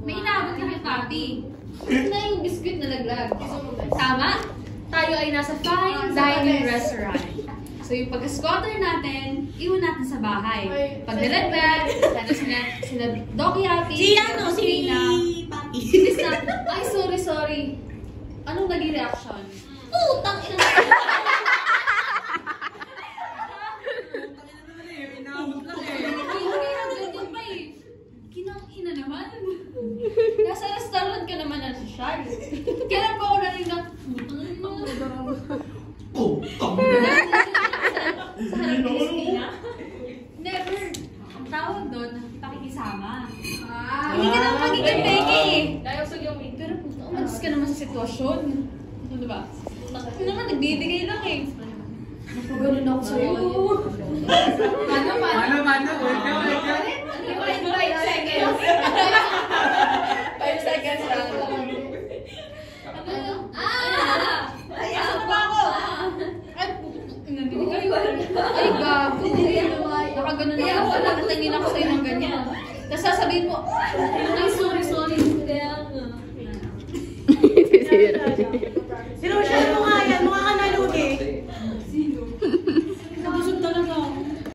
May inaabot ka kay Papi. Na yung biscuit na laglag. Tama? Tayo ay nasa fine dining restaurant. So yung pagka-squatter natin, iwan natin sa bahay. Pag nalaglag, ano sina Doc Yapi, si Papi. Ay, sorry. Anong naging reaction? Putang ina. Kinang-ina naman. Nasa restaurant ka naman na si Charles. Kailan pa ako narinig na, Putang sa harap ni Christina? Never. Ang tawag doon, pakikisama. Hindi ka naman magiging peke eh. Pero umalis ka naman sa sitwasyon. Ano diba? Hindi naman, nagbibigay lang eh. Napaganon ako sa'yo. Mano? 5 seconds. 5 seconds lang. Ayan pa ako. Ay, gago. Nakaganon ako. Nakatingin ako sa'yo ng ganyan. Tapos sasabihin mo, ay, sorry. Kaya nga.